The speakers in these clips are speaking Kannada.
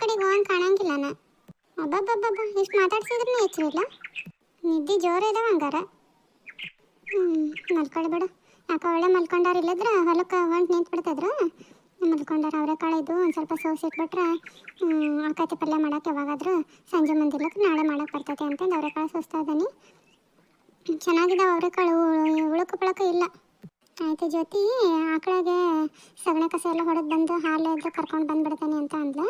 ಕಡೆಗೆ ಹೋಗಂಗೆ ಕಾಣಂಗಿಲ್ಲ ನಾ. ಅಬ್ಬಬ್ಬಬ್ಬ ಇಷ್ಟು ಮಾತಾಡ್ಸಿದ್ರೂ ಹೆಚ್ಚಿಲ್ಲ. ನಿದ್ದೆ ಜೋರು ಇದಾವ ಹಂಗಾರ. ಮಲ್ಕೊಳ್ಳಿ ಬಿಡು. ಯಾಕೆ ಒಳ್ಳೆ ಮಲ್ಕೊಂಡಾರ ಇಲ್ಲದ್ರ ಹೊಲಕ್ಕೆ ಹೊಂಟು ನಿಂತು ಬಿಡ್ತದ್ರ. ಮಲ್ಕೊಂಡಾರ ಅವರೆಕಾಳು ಇದ್ದು ಒಂದು ಸ್ವಲ್ಪ ಸೋಸಿಟ್ಬಿಟ್ರೆ ಆಕಾತಿ ಪಲ್ಯ ಮಾಡೋಕೆ ಯಾವಾಗಾದ್ರೂ ಸಂಜೆ ಮುಂದಿಲ್ಲಕ್ಕೆ ನಾಳೆ ಮಾಡೋಕೆ ಬರ್ತೈತೆ ಅಂತಂದು ಅವರೆಕಾಳು ಸೋಸ್ತಾ ಇದ್ದಾನೆ. ಚೆನ್ನಾಗಿದ್ದಾವೆ ಅವರೆಕಾಳು, ಉಳುಕು ಪಳಕ ಇಲ್ಲ. ಆಯಿತು ಜ್ಯೋತಿ, ಆಕಳಿಗೆ ಸಗಣಿ ಕಸ ಎಲ್ಲ ಹೊಡೆದು ಬಂದು ಹಾಲು ಎದ್ದು ಕರ್ಕೊಂಡು ಬಂದುಬಿಡ್ತಾನೆ ಅಂತ ಅಂದ್ಲು.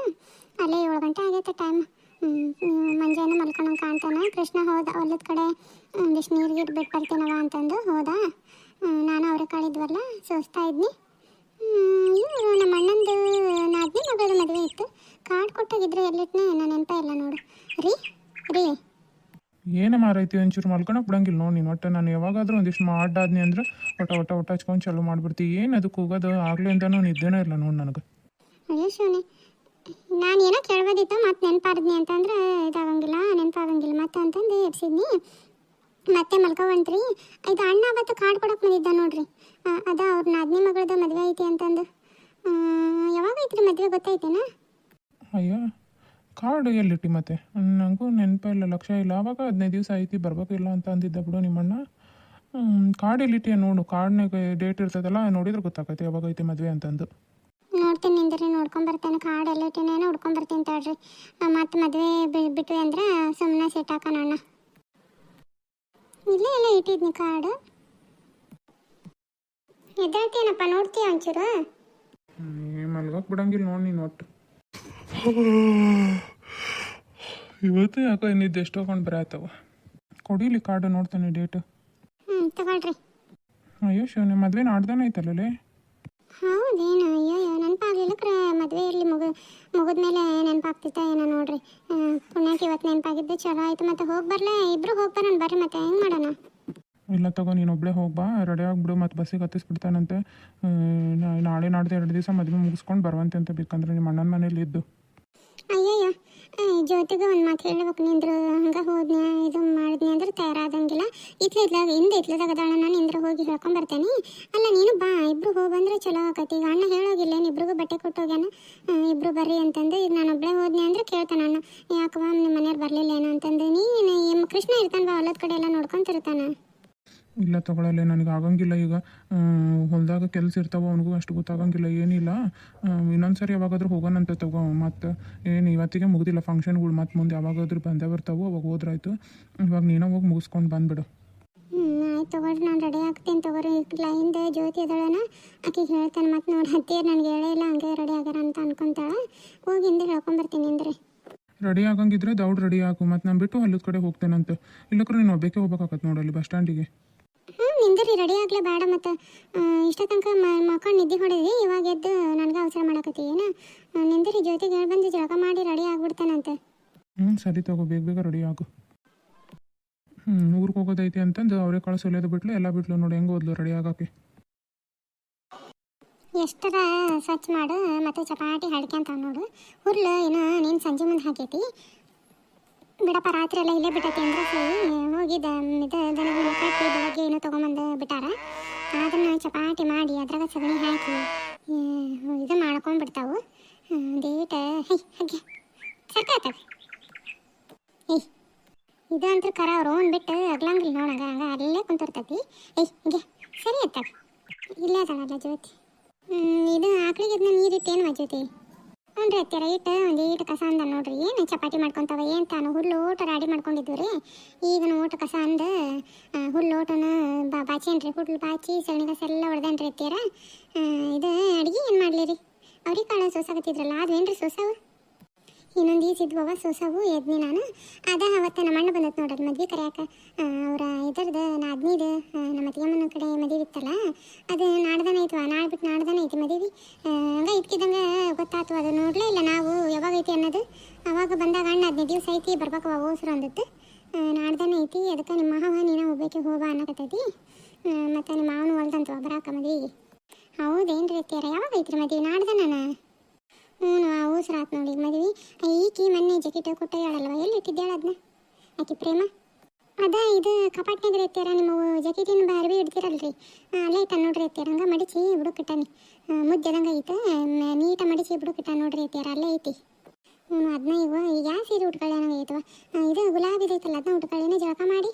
ಅಲ್ಲೇ 7 ಗಂಟೆ ಆಗೈತೆ ಟೈಮ್. ಮಂಜೇನು ಮಲ್ಕೊಂಡಂಗೆ ಕಾಣ್ತಾನೆ. ಕೃಷ್ಣ ಹೋದ ಹೊಲದ ಕಡೆ ಒಂದಿಷ್ಟು ನೀರಿಗೆ ಬಿಟ್ಟು ಬರ್ತೀನವ ಅಂತಂದು ಹೋದ. ನಾನು ಅವರೆಕಾಳು ಇದ್ವಲ್ಲ ಸೋಸ್ತಾ ಇದ್ನಿ. ಇವರು ನಮ್ಮ ಅಣ್ಣಂದು ನಾದಿನಿ ಮಗಳದ ಮದುವೆ ಇತ್ತು. ಕಾರ್ಡ್ ಕೊಟ್ಟಾಗಿದ್ರೆ ಎಲ್ಲಿಟ್ನೆ ನಾನು ನೆನಪ ಇಲ್ಲ ನೋಡು. ರೀ ಏನು ಮಾರೈತಿ ಒಂಚೂರು ಮಲ್ಕೊಳಕ್ಕೆ ಬಿಡಂಗಿಲ್ಲ ನೋಡಿ ನೀನು. ಒಟ್ಟು ನಾನು ಯಾವಾಗಾದ್ರೂ ಒಂದಿಷ್ಟು ಮಾಡಾದ್ನಿ ಅಂದ್ರೆ ಒಟ್ಟ ಹಚ್ಕೊಂಡು ಚಾಲು ಮಾಡ್ಬಿಡ್ತೀವಿ. ಏನು ಅದಕ್ಕೆ ಹೋಗೋದು ಆಗ್ಲಿಂದನೂ ನಿದ್ದೆನೇ ಇಲ್ಲ ನೋಡಿ ನನಗೆ. ಅಯ್ಯೋ ಶಿವನೇ, ನಾನು ಏನೋ ಕೇಳ್ಬೋದಿತ್ತು ಮತ್ತೆ ನೆನಪಾರ್ದ್ನಿ ಅಂತಂದ್ರೆ ಇದಾಗಂಗಿಲ್ಲ, ನೆನಪಾಗಂಗಿಲ್ಲ ಮತ್ತೆ ಅಂತಂದು ಎಬ್ಸಿದ್ನಿ. ಮತ್ತೆ ಮಲ್ಕೊವಂತ್ರಿ. ಇದು ಅಣ್ಣ ಅವತ್ತು ಕಾರ್ಡ್ ಕೊಡಕ್ಕೆ ಬಂದಿದ್ದ ನೋಡ್ರಿ. ಅದ ಅವ್ರ ನಾದಿನಿ ಮಗಳದ ಮದುವೆ ಐತಿ ಅಂತಂದು. ಯಾವಾಗ ಐತ್ರಿ ಮದುವೆ ಗೊತ್ತೈತೇನಾ? ಅಯ್ಯೋ ಕಾರ್ಡ್ ಎಲ್ಲಿಟ್ಟಿ ಮತ್ತೆ? ನನಗೂ ನೆನಪ ಇಲ್ಲ, ಲಕ್ಷ್ಯ ಇಲ್ಲ. ಆವಾಗ 15 ದಿವಸ ಐತಿ ಬರ್ಬೇಕಿಲ್ಲ ಅಂತ ಅಂದಿದ್ದ ಬಿಡು ನಿಮ್ಮಣ್ಣ. ಕಾರ್ಡ್ ಎಲ್ಲಿಟ್ಟಿಯ ನೋಡು. ಕಾರ್ಡ್ನಾಗ ಡೇಟ್ ಇರ್ತದಲ್ಲ, ನೋಡಿದ್ರೆ ಗೊತ್ತಾಗೈತೆ ಯಾವಾಗ ಐತಿ ಮದುವೆ ಅಂತಂದು. ನೋಡ್ತೀನಿ ನಿಂದ್ರಿ, ನೋಡ್ಕೊಂಬರ್ತೇನೆ. ಕಾರ್ಡ್ ಎಲ್ಲಿಟ್ಟಿನೇನೋ ಹುಡ್ಕೊಂಬರ್ತೀನಿ ತಡ್ರಿ. ಮತ್ತೆ ಮದುವೆ ಬಿಟ್ವಿ ಅಂದ್ರೆ ಸುಮ್ಮನೆ ಸೆಟ್ ಹಾಕೋಣ ಅಣ್ಣ. ಇಲ್ಲೇ ಎಲ್ಲ ಇಟ್ಟಿದ್ನಿ ಕಾರ್ಡ್. ಎದ್ದಾಳ್ತೀನಪ್ಪ, ನೋಡ್ತೀಯ ಒಂಚೂರು? ಮಲ್ಗಕ್ಕೆ ಬಿಡಂಗಿಲ್ಲ ನೋಡಿ ನೀನು ಒಟ್ಟು. ಇವತ್ತು ಯಾಕೋ ಇನ್ನಿದ್ದು ಎಷ್ಟು ಹೋಗ್ಕೊಂಡು ಬರತ್ತವ. ಕೊಡಿಲಿ ಕಾರ್ಡು, ನೋಡ್ತಾನೆ ಡೇಟು. ತಗೊಳ್ರಿ. ಅಯ್ಯೋ ಶಿವನೇ, ಮದುವೆ ನಾಡ್ದಾನೆ ಐತಲ್ಲೇ? ಹೌದೇನು? ಅಯ್ಯೋ ನೆನಪಾಗಲಿಲ್ಲ ಕ್ರ. ಮದುವೆ ಇರಲಿ ಮುಗಿದ್ಮೇಲೆ ನೆನಪಾಗ್ತಿತ್ತ ಏನೋ ನೋಡ್ರಿ. ಪುಣ್ಯಕ್ಕೆ ಇವತ್ತು ನೆನಪಾಗಿದ್ದು ಚಲೋ ಆಯಿತು. ಮತ್ತೆ ಹೋಗಿ ಬರಲೇ? ಇಬ್ಬರು ಹೋಗಿ ಬರೋಣ ಬರ್ರಿ. ಮತ್ತೆ ಹೆಂಗೆ ಮಾಡೋಣ? ಇಲ್ಲ ತಗೋ, ನೀನು ಒಬ್ಬಳೇ ಹೋಗ್ಬಾ, ರೆಡಿ ಆಗಿಬಿಡು. ಮತ್ತು ಬಸ್ಸಿಗೆ ಹತ್ತಿಸ್ಬಿಡ್ತಾನಂತೆ. ನಾಳೆ ನಾಡ್ದು 2 ದಿವಸ ಮದುವೆ ಮುಗಿಸ್ಕೊಂಡು ಬರುವಂತೆ ಅಂತ. ಬೇಕಂದ್ರೆ ನಿಮ್ಮ ಅಣ್ಣನ ಮನೇಲಿ ಇದ್ದು. ಅಯ್ಯಯ್ಯೋ, ಜ್ಯೋತಿಗೆ ಒಂದು ಮಾತು ಹೇಳ್ಬೇಕು. ನಿಂದ್ರು ಹಂಗೆ ಹೋದ್ನಿ ಇದು ಮಾಡಿದ್ನಿ ಅಂದ್ರೆ ತಯಾರಾದಂಗಿಲ್ಲ. ಇತ್ಲದಾಗ ಅದಾಳ. ನಾನು ನಿಂದ್ರೆ ಹೋಗಿ ಹೇಳ್ಕೊಂಬರ್ತೇನೆ. ಅಲ್ಲ ನೀನು ಬಾ, ಇಬ್ರು ಹೋಗಿ ಬಂದ್ರೆ ಚಲೋ ಆಕತಿ. ಈಗ ಅಣ್ಣ ಹೇಳೋಗಿಲ್ಲೇನು ಇಬ್ರಿಗೂ ಬಟ್ಟೆ ಕೊಟ್ಟೋಗ್ಯಾನ, ಇಬ್ರು ಬರ್ರಿ ಅಂತಂದು. ಈಗ ನಾನು ಒಬ್ಬಳೇ ಹೋದ್ನಿ ಅಂದ್ರೆ ಕೇಳ್ತಾನೆ ಅಣ್ಣ, ಯಾಕವ ನಿಮ್ಮ ಮನೆಯವ್ರು ಬರಲಿಲ್ಲ ಏನೋ ಅಂತಂದು. ನೀನು ಕೃಷ್ಣ ಇರ್ತಾನೆ ಬಾ, ಹೊಲದ ಕಡೆ ಎಲ್ಲ ನೋಡ್ಕೊಂತಿರ್ತಾನೆ. ಇಲ್ಲ ತಗೊಳ್ಳಲ್ಲ, ನನಗೆ ಆಗಂಗಿಲ್ಲ. ಈಗ ಹೊಲದಾಗ ಕೆಲಸ ಇರ್ತಾವೆ, ಅವನಿಗೂ ಅಷ್ಟು ಗೊತ್ತಾಗಂಗಿಲ್ಲ. ಏನಿಲ್ಲ, ಇನ್ನೊಂದು ಸರಿ ಯಾವಾಗಾದ್ರೂ ಹೋಗೋಣಂತ ತಗೋ. ಮತ್ತು ಏನು ಇವತ್ತಿಗೆ ಮುಗ್ದಿಲ್ಲ ಫಂಕ್ಷನ್ಗಳು. ಮತ್ತು ಮುಂದೆ ಯಾವಾಗಾದ್ರೂ ಬಂದೇ ಬರ್ತಾವೆ, ಅವಾಗ ಹೋದ್ರಾಯ್ತು. ಇವಾಗ ನೀನು ಹೋಗಿ ಮುಗಿಸ್ಕೊಂಡು ಬಂದುಬಿಡು. ಆಯ್ತು ತಗೊಳ್ರಿ, ನಾನು ರೆಡಿ ಆಗ್ತೀನಿ ತಗೋರಿ. ಹಿಂದೆ ಜ್ಯೋತಿ ಅದಳನ, ಆಕೆಗೆ ಹೇಳ್ತಾನೆ. ಮತ್ತು ನೋಡಿ ಹತ್ತಿರ ನನಗೆ ಹೇಳೇ ಇಲ್ಲ, ಹಂಗೆ ರೆಡಿ ಆಗ್ಯಾರ ಅಂತ ಅನ್ಕೊಂತಾಳೆ. ಹೋಗಿ ಹಿಂದೆ ಹೇಳ್ಕೊಂಬರ್ತೀನಿ ಅಂದ್ರೆ. ರೆಡಿ ಆಗಂಗಿದ್ರೆ ದೌಡ್ ರೆಡಿ ಆಗು. ಮತ್ತು ನಾನು ಬಿಟ್ಟು ಹೊಲದ ಕಡೆ ಹೋಗ್ತೇನಂತ. ಇಲ್ಲಕ್ರೆ ನೀನು ಒಬ್ಬಕ್ಕೆ ಹೋಗ್ಬೇಕಾಗತ್ತೆ ನೋಡಲ್ಲಿ ಬಸ್ ಸ್ಟ್ಯಾಂಡಿಗೆ. ನಿಂದ್ರಿ, ರೆಡಿ ಆಗಲೇ ಬೇಡ. ಮತ್ತು ಇಷ್ಟ ತನಕ ಮಕ್ಕಳು ನಿದ್ದೆ ಹೊಡೆದಿ, ಇವಾಗ ಎದ್ದು ನನಗೆ ಅವಸರ ಮಾಡಕತ್ತಿ ಏನು? ನಿಂದ್ರಿ, ಜ್ಯೋತಿಗೆ ಹೇಳಿ ಬಂದು ಜಳಕ ಮಾಡಿ ರೆಡಿ ಆಗ್ಬಿಡ್ತಾನಂತೆ. ಸರಿ ತಗೋ, ಬೇಗ ರೆಡಿ ಆಗು. ಊರಿಗೆ ಹೋಗೋದೈತಿ ಅಂತಂದು ಅವರೇ ಕಳಿಸೋಲೇದು ಬಿಟ್ಲು, ಎಲ್ಲ ಬಿಟ್ಲು ನೋಡಿ. ಹೆಂಗೆ ಹೋದ್ಲು ರೆಡಿ ಆಗೋಕ್ಕೆ. ಎಷ್ಟರ ಸ್ವಚ್ಛ ಮಾಡು. ಮತ್ತು ಚಪಾಟಿ ಹಡ್ಕ್ಯಂತ ನೋಡು. ಹುರ್ಲು ಏನೋ ನೀನು ಸಂಜೆ ಮುಂದೆ ಹಾಕೈತಿ ಬಿಡಪ್ಪ. ರಾತ್ರಿ ಎಲ್ಲ ಇಲ್ಲೇ ಬಿಟ್ಟೈತಿ ಅಂದ್ರೆ ಹೋಗಿದ್ದ ದನಗಳ ಕಟ್ಟಿ ಬೆಳಗ್ಗೆ ಏನೋ ತೊಗೊಂಬಂದು ಬಿಟ್ಟಾರ. ಅದನ್ನು ಚಪಾಟಿ ಮಾಡಿ ಅದ್ರಾಗ ಸಗಣಿ ಹಾಕಿ ಇದು ಮಾಡ್ಕೊಂಡ್ಬಿಡ್ತಾವು. ಡೇಟ ಹಾಗೆ ಸರ್ಕಾಗ್ತವೆ. ಇದು ಅಂತೂ ಕರ ಅವ್ರು ಓನ್ ಬಿಟ್ಟು ಅಗ್ಲಂಗಿಲ್ಲ ನೋಡಂಗ, ಹಂಗ ಅಲ್ಲೇ ಕುಂತಿರ್ತೈತಿ. ಹೀಗೆ ಸರಿ ಇರ್ತವೆ. ಇಲ್ಲೇ ಅದಲ್ಲ ಜ್ಯೋತಿ. ಇದು ಆಕಳಿಗೆ ಇದನ್ನ ನೀರಿಟ್ಟೇನು ಜ್ಯೋತಿ? ಹ್ಞೂ ರೀ ಅತ್ಯಾರ, ಒಂದು ಈಟು ಕಸ ಅಂದ ನೋಡ್ರಿ. ಏನು ಚಪಾತಿ ಮಾಡ್ಕೊತಾವ ಏನು ತಾನು ಹುಲ್ಲು ಓಟ ರೆಡಿ ಮಾಡ್ಕೊಂಡಿದ್ವಿ ರೀ. ಈಗ ಓಟ ಕಸ ಅಂದು ಹುಲ್ಲು ಓಟನ ಬಾಚೇನ್ರಿ. ಹುಲ್ಲು ಬಾಚಿ ಸಗಣಿ ಕಸ ಎಲ್ಲ ಹೊಡೆದೇನ್ರಿ ಅತ್ಯಾರ. ಇದು ಅಡುಗೆ ಏನು ಮಾಡಲಿ ರೀ? ಅವ್ರಿಗೆ ಕಾಳು ಸೋಸಾಗತ್ತಿದ್ರಲ್ಲ, ಅದೇನು ರೀ ಸೋಸಾವು? ಇನ್ನೊಂದು ಈಸಿದ್ವವ ಸೋಸಾವು ಎದ್ನಿ ನಾನು. ಅವತ್ತು ನಮ್ಮ ಅಣ್ಣ ಬಂದತ್ತು ನೋಡ್ರಿ ಮದ್ವೆ ಕರೆಯಾಕ. ಅವರ ಇದರದ್ದು ನಾದ್ನಿದು ನಮ್ಮ ಅತ್ತಿಗೆಮ್ಮನ ಕಡೆ ಮದುವೆ ಇತ್ತಲ್ಲ, ಅದು ನಾಡ್ದಾನೆ ಐತವ. ನಾಳೆ ಬಿಟ್ಟು ನಾಡ್ದಾನೆ ಐತಿ ಮದುವೆ. ಹಂಗೆ ಇಟ್ಕಿದಂಗೆ ಗೊತ್ತಾಯ್ತು. ಅದು ನೋಡಲೇ ಇಲ್ಲ ನಾವು ಯಾವಾಗ ಐತಿ ಅನ್ನೋದು. ಅವಾಗ ಬಂದಾಗ ಅಣ್ಣ 15 ದಿವಸ ಐತಿ ಬರ್ಬೇಕವ ಓಸ್ರು ಅಂದತ್ತು. ನಾಡ್ದಾನೆ ಐತಿ, ಅದಕ್ಕೆ ನಿಮ್ಮ ಮಾವ ನೀನು ಹೋಗ್ಬೇಕು ಹೋಗಾ ಅನ್ನಕತ್ತೈತಿ. ಮತ್ತು ನಿಮ್ಮ ಮಾವನು ಹೊಲ್ದಂತವ ಬರಾಕ ಮದುವೆಗೆ. ಹೌದೇನು ರೀ ಅತ್ಯಾರ? ಯಾವಾಗ ಐತ್ರಿ ಮದುವೆ? ನಾಡ್ದಾನ? ಊಸರಾತ್ ನೋಡಿ ಮದುವೆ. ಈಕಿ ಮೊನ್ನೆ ಜಕೆಟ್ ಕೊಟ್ಟು ಹೇಳಲ್ವ, ಎಲ್ಲಿ ಇಟ್ಟಿದ್ದಾಳೆ ಅದನ್ನ? ಆಕಿ ಪ್ರೇಮ ಅದ ಇದು ಕಪಾಟ್ನಾಗ ಇರ್ತೀರ. ನಿಮ್ಮ ಜಕೆಟಿನ ಅರ್ವಿ ಇಡ್ತೀರಲ್ರಿ, ಅಲ್ಲೇ ಇಟ್ಟ ನೋಡ್ರಿ ಅತ್ಯಾರ. ಹಂಗೆ ಮಡಿಚಿ ಬುಡಕ್ಕಿಟ್ಟಾನಿ. ಮುದ್ದೆದಂಗೆ ಐತೆ, ನೀಟ ಮಡಿಚಿ ಬುಡಕ್ಕಿಟ್ಟ ನೋಡ್ರಿ ಅತ್ಯಾರ. ಅಲ್ಲೇ ಐತಿ. ಹ್ಞೂ ಅದನ್ನ ಈಗ ಯಾವ ಸೀರೆ ಉಟ್ಕೊಳ್ಳಿ ಅನ್ನೋಂಗೈತವ. ಇದು ಗುಲಾಬಿದು ಐತಲ್ಲ ಅದನ್ನ ಉಟ್ಕೊಳ್ಳಿನ ಜಳಕ ಮಾಡಿ.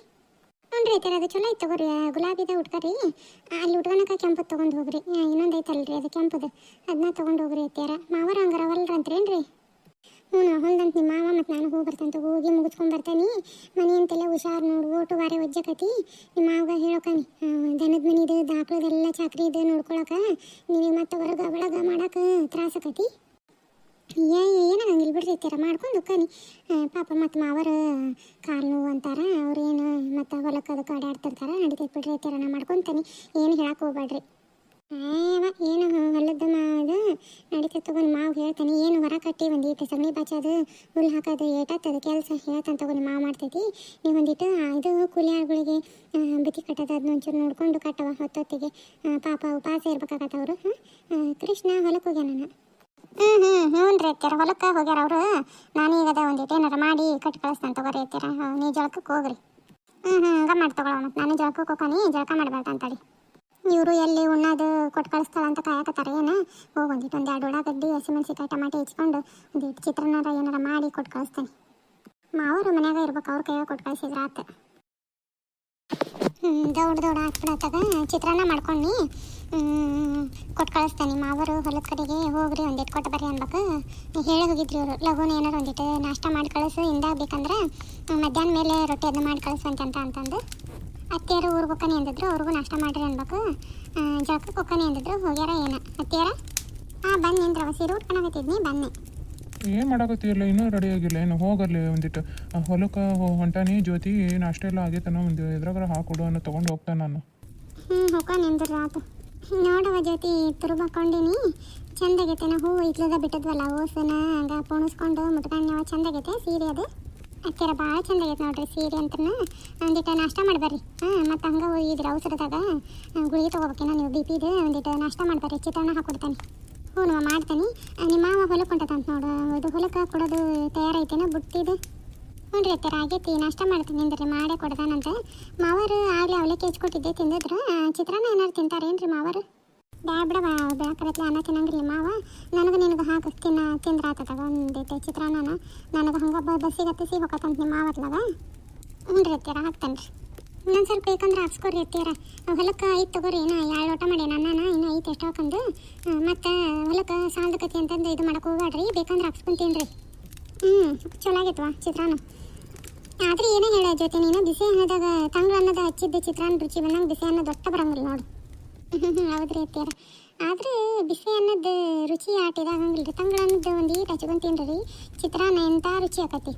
ಹ್ಞೂ ರೀ ಅದು ಚಲೋ ಐತೆ ತಗೋರಿ. ಗುಲಾಬಿದ ಉಟ್ಕರಿ. ಅಲ್ಲಿ ಉಟ್ಕೊಳಕ ಕೆಂಪು ತೊಗೊಂಡು ಹೋಗ್ರಿ. ಇನ್ನೊಂದು ಐತಲ್ರಿ ಅದು ಕೆಂಪದು, ಅದನ್ನ ತೊಗೊಂಡು ಹೋಗ್ರಿ ಅತ್ಯಾರ. ಮಾವರ ಹಂಗಾರ ಅವಲ್ರಂತ್ರೇನ್ರಿ? ಹ್ಞೂ ಹೊಲ್ದಂತ ನಿಮ್ಮ ಮಾವ ಮತ್ತು ನಾನು ಹೋಗಿ ಬರ್ತಂತ. ಹೋಗಿ ಮುಗಿಸ್ಕೊಂಡು ಬರ್ತಾನೆ. ಮನೆ ಅಂತೆಲ್ಲ ಹುಷಾರು ನೋಡು, ಓಟು ವಾರೆ ಒಜ್ಜಕತಿ. ನಿಮ್ಮ ಮಾವಗ ಹೇಳೋಕಾನಿ ದನದ ಮನಿದು ದಾಖಲೆದೆಲ್ಲ ಚಾಕ್ರಿ ಇದು ನೋಡ್ಕೊಳಕ ನಿನಗೆ ಮತ್ತೆ ಹೊರಗೆ ಒಳಗೆ ಮಾಡಕ್ಕೆ ತ್ರಾಸಕತಿ. ಏನಾಗಂಗಿಲ್ಲ ಬಿಡ್ರಿ ಅತ್ಯಾರ, ಮಾಡ್ಕೊಂಡು ಹೋಗ್ಕಾನಿ. ಪಾಪ ಮತ್ತು ಮಾವರ ಕಾಲು ನೋವು ಅಂತಾರೆ, ಅವ್ರೇನು ಮತ್ತು ಹೊಲಕ್ಕೆ ಅದಕ್ಕೆ ಅಡ್ಯಾಡ್ತಿರ್ತಾರೆ. ನಡಿತೈತೆ ಬಿಡ್ರಿ ಅತ್ಯಾರ, ನಾ ಮಾಡ್ಕೊತಾನೆ. ಏನು ಹೇಳಕ್ಕೆ ಹೋಗ್ಬೇಡ್ರಿ. ಏನು ಹೊಲದ ಅದು ನಡೀತೈತೆ ತಗೊಂಡು ಮಾವು ಹೇಳ್ತಾನೆ. ಏನು ಹೊರ ಕಟ್ಟಿ ಒಂದೀಟು ಸಗಣಿ ಬಾಚೋದು ಹುಲ್ಲು ಹಾಕೋದು ಏಟತ್ತದು ಕೆಲಸ ಹೇಳ್ತಾನೆ ತಗೊಂಡು ಮಾವು ಮಾಡ್ತೈತಿ. ನೀವು ಒಂದಿಟ್ಟು ಇದು ಕೂಲಿಯಾಳುಗಳಿಗೆ ಬಿತ್ತಿ ಕಟ್ಟೋದು ಅದನ್ನ ಒಂಚೂರು ನೋಡ್ಕೊಂಡು ಕಟ್ಟವ ಹೊತ್ತೊತ್ತಿಗೆ. ಪಾಪ ಉಪವಾಸ ಇರ್ಬೇಕಾಗತ್ತವ್ರು. ಕೃಷ್ಣ ಹೊಲಕ್ಕೆ ಹೋಗ್ಯಾನ. ಹ್ಞೂ ರೀ ಅತ್ಯಾರ, ಹೊಲಕ್ಕೆ ಹೋಗ್ಯಾರ ಅವರು. ನಾನೀಗ ಅದ ಒಂದಿಟ್ಟು ಏನಾರ ಮಾಡಿ ಕಟ್ಟಿ ಕಳಿಸ್ತಾನೆ ತಗೋರಿ ಅತ್ಯಾರ. ನೀ ಜಳಕಕ್ಕೆ ಹೋಗ್ರಿ. ಹಂಗೆ ಮಾಡಿ ತಗೊಳ. ಮತ್ತು ನಾನು ಜಳಕಕ್ಕೆ ಹೋಗ್ತಾನೆ, ಜಳಕ ಮಾಡಬೇಡ ಅಂತೇಳಿ. ಇವರು ಎಲ್ಲಿ ಉಣ್ಣೋದು ಕೊಟ್ಟು ಕಳಿಸ್ತಾಳ ಅಂತ ಕಾಯಕತ್ತಾರ. ಏನು ಹೋಗಿ ಒಂದಿಟ್ಟು ಒಂದು 2 ಉಳ್ಳಾಗಡ್ಡಿ ಹಸಿಮೆಣ್ಸಿಕಾಯಿ ಟಮಾಟೆ ಹೆಚ್ಕೊಂಡು ಒಂದಿಟ್ಟು ಚಿತ್ರಾನ್ನಾರ ಏನಾರ ಮಾಡಿ ಕೊಟ್ಟು ಕಳಿಸ್ತಾನೆ. ಮಾವರು ಮನ್ಯಾಗ ಇರ್ಬೇಕು, ಅವ್ರ ಕೈಯಾಗ ಕೊಟ್ಟು ಕಳಿಸಿದ್ರ ಆತ. ದೌಡ್ ಹಾಕ್ಬಿಡತ್ತಾಗ ಚಿತ್ರಾನ್ನ ಮಾಡ್ಕೊಂಡು ಕೊಟ್ಟು ಕಳಿಸ್ತಾನೆ. ಮಾವರು ಹೊಲದ ಕಡೆಗೆ ಹೋಗ್ರಿ ಒಂದಿಟ್ಟು ಕೊಟ್ಟು ಬರ್ರಿ ಅನ್ಬೇಕು. ಹೇಳಿ ಹೋಗಿದ್ರಿ ಅವರು ಲಘುನ ಏನಾರು ಒಂದಿಟ್ಟು ನಾಷ್ಟ ಮಾಡಿ ಕಳಿಸು, ಹಿಂದಾಗಬೇಕಂದ್ರೆ ಮಧ್ಯಾಹ್ನ ಮೇಲೆ ರೊಟ್ಟಿ ಅದನ್ನ ಮಾಡಿ ಕಳಿಸುವಂತ ಅಂತಂದು. ಅತ್ತೆಯರು ಊರಿಗೆ ಹೋಗ್ತಾನೆ ಅಂದಿದ್ರು, ಅವ್ರಿಗೂ ನಾಷ್ಟ ಮಾಡ್ರಿ ಅನ್ಬೇಕು. ಜಳಕಕ್ಕೆ ಹೋಗ್ತಾನೆ ಅಂದಿದ್ರು, ಹೋಗ್ಯಾರ ಏನು ಅತ್ತೆಯರ? ಬನ್ನಿ ಅಂದ್ರವ, ಸೀರೆ ಉಟ್ಕೊಳಕತ್ತಿದ್ನಿ ಬನ್ನಿ. ಏನು ಮಾಡಕತ್ತಿಲ್ಲ, ಇನ್ನೂ ರೆಡಿ ಆಗಿಲ್ಲ. ಏನು ಹೋಗರ್ಲಿ ಒಂದಿಟ್ಟು ಹೊಲಕ್ಕೆ ಹೊಂಟಾನಿ. ಜ್ಯೋತಿ ನಾಷ್ಟ ಎಲ್ಲ ಆಗೈತನ, ಒಂದು ಎದ್ರಾಗಾರ ಹಾಕೊಡು ಅನ್ನೋ ತೊಗೊಂಡು ಹೋಗ್ತಾನೆ ನಾನು. ಹೋಗ್ಕೊಂಡು ನಿಂದ್ರಿ ಆತು. ನೋಡವ ಜ್ಯೋತಿ, ತುರುಬ್ ಹಾಕೊಂಡಿನಿ, ಚಂದಾಗೈತೆನ. ಹೂವು ಇಟ್ಲದ ಬಿಟ್ಟದ್ವಲ್ಲ, ಓಸನ ಹಂಗೆ ಪೋಣಿಸ್ಕೊಂಡು ಮುಟ್ಕೊಂಡ್ನವ, ಚಂದಾಗೈತೆ ಸೀರೆ ಅದು. ಅತ್ತೆರ ಭಾಳ ಚಂದಾಗೈತೆ ನೋಡ್ರಿ ಸೀರೆ ಅಂತ. ಒಂದಿಟ್ಟು ನಾಷ್ಟ ಮಾಡ್ಬರ್ರಿ. ಮತ್ತು ಹಂಗೆ ಹೋಗಿದ್ರಿ ಅವಸರದಾಗ ಗುಳಿಗೆ ತೊಗೋಬೇಕೇನ ನೀವು BP-ದು. ಒಂದಿಟ್ಟು ನಾಷ್ಟ ಮಾಡ್ಬರ್ರಿ, ಚಿತ್ರಾನ್ನ ಹಾಕೊಡ್ತಾನೆ. ಹ್ಞೂ ಮಾಡ್ತಾನೆ. ನಿಮ್ಮ ಮಾವ ಹೊಲಕ್ಕೆ ಹೊಂಟದಂತ ನೋಡು. ಇದು ಹೊಲಕ್ಕೆ ಕೊಡೋದು ತಯಾರೈತೇನ ಬುಟ್ಟಿದು? ಹ್ಞೂ ರೀ ಅತ್ತೆರ ಆಗೈತಿ, ನಾಷ್ಟ ಮಾಡ್ತೀನಿ ಅಂದ್ರಿ, ಮಾಡೇ ಕೊಡ್ದಾನಂತ. ಮಾವರು ಆಗಲೇ ಅವಲಕ್ಕಿ ಹೆಚ್ಕೊಟ್ಟಿದ್ದೆ ತಿಂದಿದ್ರು. ಚಿತ್ರಾನ್ನ ಏನಾರು ತಿಂತಾರೇನ್ರಿ ಮಾವರು? ಬಿಡವ ಬೆಳಕರತ್ಲೆ ಅನ್ನ ತಿನ್ನಂಗಿಲ್ಲ ಮಾವ. ನನಗೆ ನಿನಗೆ ಹಾಕಿ ತಿಂದ್ರೆ ಆತದಾಗ ಒಂದೈತೆ ಚಿತ್ರಾನ್ನ. ನನಗೆ ಹಂಗೆ ಬಸ್ಸಿಗೆ ಹತ್ತಿಸಿ ಹೋಗತ್ತಂತ ನಿಮ್ಮ ಮಾವತ್ಲಾಗ. ಹ್ಞೂ ರೀ ಅತ್ತೆರ ಹಾಕ್ತಾನೆ ರೀ. ಇನ್ನೊಂದು ಸ್ವಲ್ಪ ಬೇಕಂದ್ರೆ ಹಾಕ್ಸ್ಕೊರಿ ಅತ್ತೆರ. ಹೊಲಕ್ಕೆ ಐತೆ ತಗೋರಿ, ಇನ್ನೂ 2 ಲೋಟ ಮಾಡಿ ನನ್ನ ಇನ್ನೂ ಐತೆ ಎಷ್ಟು ಹಾಕಂದು. ಮತ್ತು ಹೊಲಕ್ಕೆ ಸಾಲದಕತಿ ಅಂತಂದು ಇದು ಮಾಡಕ್ಕೆ ಹೋಗ್ಬೇಡ್ರಿ, ಬೇಕಂದ್ರೆ ಹಾಕ್ಸ್ಕೊಂತೀನಿ ರೀ. ಚಲೋ ಆಗೈತವ ಚಿತ್ರಾನ್ನ. ಆದ್ರೆ ಏನೇ ಹೇಳೋ ಜೊತೆ ನೀನು, ಬಿಸಿ ಅನ್ನದಾಗ ತಂಗ್ಳು ಅನ್ನದ ಹಚ್ಚಿದ್ದ ಚಿತ್ರಾನ್ನ ರುಚಿ ಬಂದಂಗೆ ಬಿಸಿ ಅನ್ನೋದು ಒಟ್ಟ ಬರಂಗಿಲ್ಲ ನೋಡು. ಹೌದ್ರಿ ಅತ್ತೆರ, ಆದ್ರೆ ಬಿಸಿ ಅನ್ನದ ರುಚಿ ಆಟಿದಾಗಂಗಿಲ್ಲ ರೀ. ತಂಗ್ಳು ಅನ್ನದ ಒಂದು ಈಟ್ ಹಚ್ಕೊಂತೀನಿ ರೀ, ಚಿತ್ರಾನ್ನ ಎಂಥ ರುಚಿ ಆಕತಿ.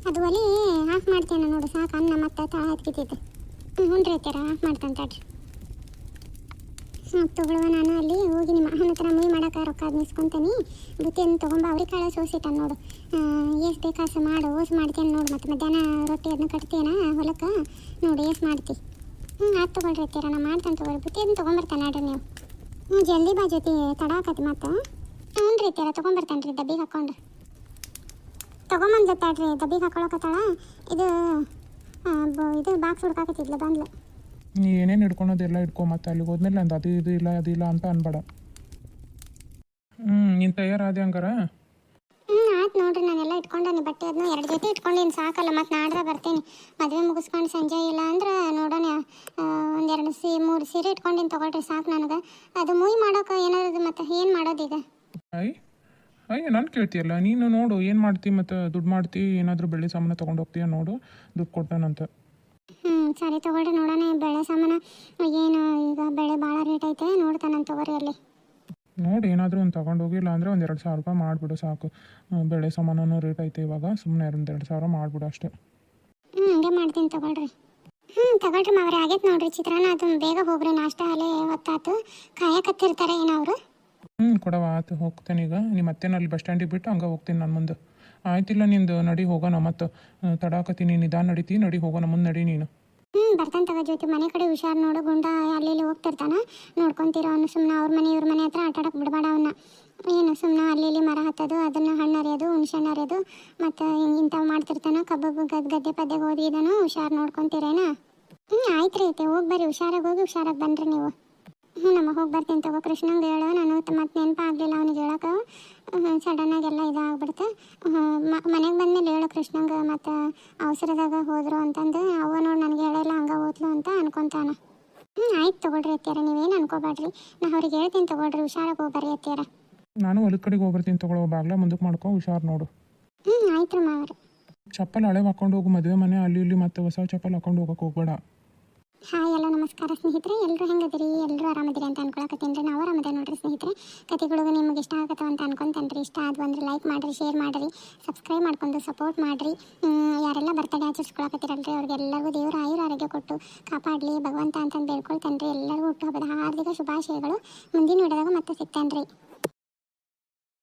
ಅದು ಒಲಿ ಆಫ್ ಮಾಡ್ತೇನೆ ನೋಡು, ಸಾಕು ಅನ್ನ ಮತ್ತೆ ತಳ ಹತ್ಕಿತೈತೆ. ಹ್ಞೂ ರೀ ಅತ್ತೆರ, ಆಫ್ ಮಾಡ್ತಾನೆ ತಡ್ರಿ. ತಗೊಳ್ಳುವ, ನಾನು ಅಲ್ಲಿ ಹೋಗಿ ನಿಮ್ಮ ಅಹನ ಹತ್ರ ಮುಯಿ ಮಾಡೋಕೆ ರೊಕ್ಕ ನಿಸ್ಕೊಂತೀನಿ. ಬುತ್ತಿಯನ್ನು ತೊಗೊಂಬ, ಅವ್ರಿಗೆ ಕಾಳು ಸೋಸಿಟ್ಟ ನೋಡು. ಎಷ್ಟು ಬೇಕಾಸು ಮಾಡು, ಓಸು ಮಾಡ್ತೇನೆ ನೋಡು. ಮತ್ತು ಮಧ್ಯಾಹ್ನ ರೊಟ್ಟಿ ಅದನ್ನ ಕಟ್ತೇನ ಹೊಲಕ್ಕೆ ನೋಡಿ, ಎಷ್ಟು ಮಾಡ್ತಿ. ಆಯ್ತು ತಗೊಳ್ರಿ ಅತ್ತೆರ, ನಾ ಮಾಡ್ತಾನೆ ತಗೊಳ್ರಿ. ಬುತ್ತಿಯನ್ನು ತೊಗೊಂಬರ್ತಾನೆ ನೋಡ್ರಿ ನೀವು. ಜಲ್ದಿ ಬಾ ಜೊತೆ, ತಡ ಆಕತಿ ಮತ್ತು. ಹ್ಞೂ ರೀ ಅತ್ತೆರ, ತೊಗೊಂಬರ್ತಾನೆ ರೀ ಡಬ್ಬಿಗೆ ಹಾಕ್ಕೊಂಡು. ತೊಗೊಂಬಂದತ್ತಾಡ್ರಿ ಡಬ್ಬಿಗೆ ಹಾಕೊಳಕತ್ತಾಳ. ಇದು ಬಾಕ್ಸ್ ಹುಡ್ಕಾಕತ್ತಿದ್ಲು ಬಂದ್ಲು. ನೀ ಏನೇನು ಹಿಡ್ಕೊಳೋದೆಲ್ಲ ಹಿಡ್ಕೊ, ಮತ್ತು ಅಲ್ಲಿಗೆ ಹೋದ್ಮೇಲೆ ನಂದು ಅದು ಇದು ಇಲ್ಲ ಅದಿಲ್ಲ ಅಂತ ಅನ್ಬೇಡ. ನೀನು ತಯಾರಾದೆ ಹಂಗಾರ? ಆಯ್ತು ನೋಡ್ರಿ, ನಾನೆಲ್ಲ ಇಟ್ಕೊಂಡೇನಿ ಬಟ್ಟೆ. ಅದನ್ನ 2 ಜೊತೆ ಇಟ್ಕೊಂಡೇನು ಸಾಕಲ್ಲ, ಮತ್ತು ನಾಡ್ರೆ ಬರ್ತೀನಿ. ಮದುವೆ ಮುಗಿಸ್ಕೊಂಡು ಸಂಜೆ ಇಲ್ಲ ಅಂದ್ರೆ ನೋಡೋಣ ಒಂದು 3 ಸೀರೆ ಇಟ್ಕೊಂಡೇನು ತೊಗೊಳ್ರಿ, ಸಾಕು ನನಗೆ. ಅದು ಮುಯಿ ಮಾಡೋಕೆ ಏನಾದ್ರು ಮತ್ತೆ ಏನು ಮಾಡೋದೀಗ? ಅಯ್ಯ ನಾನು ಕೇಳ್ತೀಯಲ್ಲ, ನೀನು ನೋಡು ಏನು ಮಾಡ್ತಿ, ಮತ್ತು ದುಡ್ಡು ಮಾಡ್ತಿ, ಏನಾದರೂ ಬೆಳ್ಳಿ ಸಾಮಾನು ತೊಗೊಂಡು ಹೋಗ್ತೀಯ ನೋಡು, ದುಡ್ಡು ಕೊಡ್ತಾನಂತ. ಸರಿ ತಗೊಳ್ರಿ, ನೋಡೋಣ. ಬೆಳೆ ಸಾಮಾನು ಏನು ಈಗ ಬೆಳೆ ಭಾಳ ರೇಟ್ ಐತೆ, ನೋಡ್ತಾನಂತ ತಗೋರಿ ಅಲ್ಲಿ. ನೋಡಿ ಏನಾದರೂ ಒಂದು ತೊಗೊಂಡು ಹೋಗಿಲ್ಲ ಅಂದರೆ ಒಂದು 2,000 ರೂಪಾಯಿ ಮಾಡಿಬಿಡು ಸಾಕು. ಬೆಳೆ ಸಾಮಾನು ರೇಟ್ ಐತೆ ಇವಾಗ, ಸುಮ್ಮನೆ 2,000 ಮಾಡಿಬಿಡು ಅಷ್ಟೇ. ಹಂಗೆ ಮಾಡ್ತೀನಿ ತಗೊಳ್ರಿ. ತಗೊಳ್ರಿ ಮಾವ್ರೆ, ಆಗೈತೆ ನೋಡ್ರಿ ಚಿತ್ರಾನ್ನ. ಅದು ಬೇಗ ಹೋಗ್ರಿ, ನಾಷ್ಟ ಅಲ್ಲೇ ಹೊತ್ತಾತು, ಕಾಯಕತ್ತಿರ್ತಾರೆ ಏನವರು. ಕೊಡವ, ಆಯ್ತು ಹೋಗ್ತೇನೆ ಈಗ. ನಿಮ್ಮ ಅತ್ತೆನಲ್ಲಿ ಬಸ್ ಸ್ಟ್ಯಾಂಡಿಗೆ ಬಿಟ್ಟು ಹಂಗೆ ಹೋಗ್ತೀನಿ ನಾನು ಮುಂದೆ. ಆಯ್ತಿಲ್ಲ ನಿಂದು, ನಡಿ ಹೋಗೋಣ. ಮತ್ತು ತಡಾಕತ್ತೀನಿ, ನಿಧಾನ ನಡೀತಿ, ನಡಿ ಹೋಗೋಣ, ಮುಂದೆ ನಡಿ ನೀನು. ಬರ್ತಾನೆ ತಗೋ ಜ್ಯೋತಿ, ಮನೆ ಕಡೆ ಹುಷಾರು ನೋಡು. ಗುಂಡ ಅಲ್ಲಿ ಇಲ್ಲಿ ಹೋಗ್ತಿರ್ತಾನ, ನೋಡ್ಕೊತಿರೋ ಅವನು. ಸುಮ್ಮನೆ ಅವ್ರ ಮನೆ ಇವ್ರ ಮನೆ ಹತ್ರ ಆಟಾಡಕ್ಕೆ ಬಿಡಬೇಡ ಅವನ್ನ. ಏನು ಸುಮ್ಮನೆ ಅಲ್ಲಿ ಇಲ್ಲಿ ಮರ ಹತ್ತೋದು, ಅದನ್ನು ಹಣ್ಣು ಹರಿಯೋದು, ಹುಣ್ಸೆ ಹಣ್ಣು ಹರಿಯೋದು, ಮತ್ತು ಇಂಥವು ಮಾಡ್ತಿರ್ತಾನ. ಕಬ್ಬು ಗದ್ದೆ ಪದ್ದೆಗೆ ಓದಿದನು, ಹುಷಾರು ನೋಡ್ಕೊತೀರೇನ? ಆಯ್ತು ರೀ ಐತೆ, ಹೋಗಿ ಬರ್ರಿ, ಹುಷಾರಾಗಿ ಹೋಗಿ ಹುಷಾರಾಗಿ ಬನ್ನಿರಿ ನೀವು. ಹ್ಞೂ ನಮ್ಮ ಹೋಗಿ ಬರ್ತೀನಿ ತಗೋ. ಕೃಷ್ಣಂಗೆ ಹೇಳು, ನಾನು ಮತ್ತೆ ನೆನಪಾಗಲಿಲ್ಲ ಅವ್ನಿಗೆ ಹೇಳಕ್ಕೆ. ಸಡನ್ನಾಗಿ ಎಲ್ಲ ಇದಾಗ್ಬಿಡ್ತು. ಮನೆಗೆ ಬಂದಮೇಲೆ ಹೇಳು ಕೃಷ್ಣಂಗೆ, ಮತ್ತು ಅವಸರದಾಗ ಹೋದರು ಅಂತಂದು ಅವ ನೋಡಿ ನನಗೆ ಹೇಳಿಲ್ಲ, ಹಂಗೆ ಹೋದ್ಲು ಅಂತ ಅನ್ಕೊತಾನ. ಆಯ್ತು ತಗೊಳ್ರಿ ಅತ್ಯಾರ, ನೀವೇನು ಅನ್ಕೋಬೇಡ್ರಿ. ನಾ ಅವ್ರಿಗೆ ಹೇಳ್ತೀನಿ ತಗೊಳ್ರಿ, ಹುಷಾರಾಗಿ ಹೋಗ್ಬರ್ರಿ ಅತ್ಯಾರ. ನಾನು ಹೊಲದ ಕಡೆಗೆ ಹೋಗ್ಬರ್ತೀನಿ ತಗೊಳ್ಳೋ, ಬಾಗ್ಲ ಮುಂದಕ್ಕೆ ಮಾಡ್ಕೊ, ಹುಷಾರು ನೋಡು. ಆಯ್ತು ರೀ ಮಾವ್ರಿ. ಚಪ್ಪಲ್ ಹಳೆ ಹಾಕೊಂಡು ಹೋಗು, ಮದುವೆ ಮನೆ ಅಲ್ಲಿ ಇಲ್ಲಿ ಮತ್ತೆ ಹೊಸ ಚಪ್ಪಲ್ ಹಾಕೊಂಡು ಹೋಗಕ್ಕೆ ಹೋಗ್ಬೇಡ. ಹಾಯ್ ಎಲ್ಲ ನಮಸ್ಕಾರ ಸ್ನೇಹಿತರೆ, ಎಲ್ಲರೂ ಹೆಂಗದಿರಿ? ಎಲ್ಲರೂ ಆರಾಮದಿರಿ ಅಂತ ಅನ್ಕೊಳಕತ್ತೀನಿ ರೀ. ನಾವು ಆರಾಮದೇ ನೋಡ್ರಿ ಸ್ನೇಹಿತರೆ. ಕತೆಗಳು ನಿಮಗೆ ಇಷ್ಟ ಆಗತ್ತವ ಅಂತ ಅನ್ಕೊಂತೇನೆ ರೀ. ಇಷ್ಟ ಆದ್ವು ಅಂದ್ರೆ ಲೈಕ್ ಮಾಡಿರಿ, ಶೇರ್ ಮಾಡಿರಿ, ಸಬ್ಸ್ಕ್ರೈಬ್ ಮಾಡ್ಕೊಂಡು ಸಪೋರ್ಟ್ ಮಾಡಿರಿ. ಯಾರೆಲ್ಲ ಬರ್ತಡೇ ಆಚರಿಸ್ಕೊಳಕತ್ತೀರಲ್ರಿ ಅವ್ರಿಗೆಲ್ಲರಿಗೂ ದೇವರು ಆರೋಗ್ಯ ಕೊಟ್ಟು ಕಾಪಾಡಲಿ ಭಗವಂತ ಅಂತಂದು ಬೇಡ್ಕೊಳ್ತೇನೆ ರೀ. ಎಲ್ಲರಿಗೂ ಹುಟ್ಟುಹಬ್ಬದ ಹಾರ್ದಿಕ ಶುಭಾಶಯಗಳು. ಮುಂದಿನ ವಿಡಿಯೋದಾಗ ಮತ್ತೆ ಸಿಗ್ತೇನೆ ರೀ.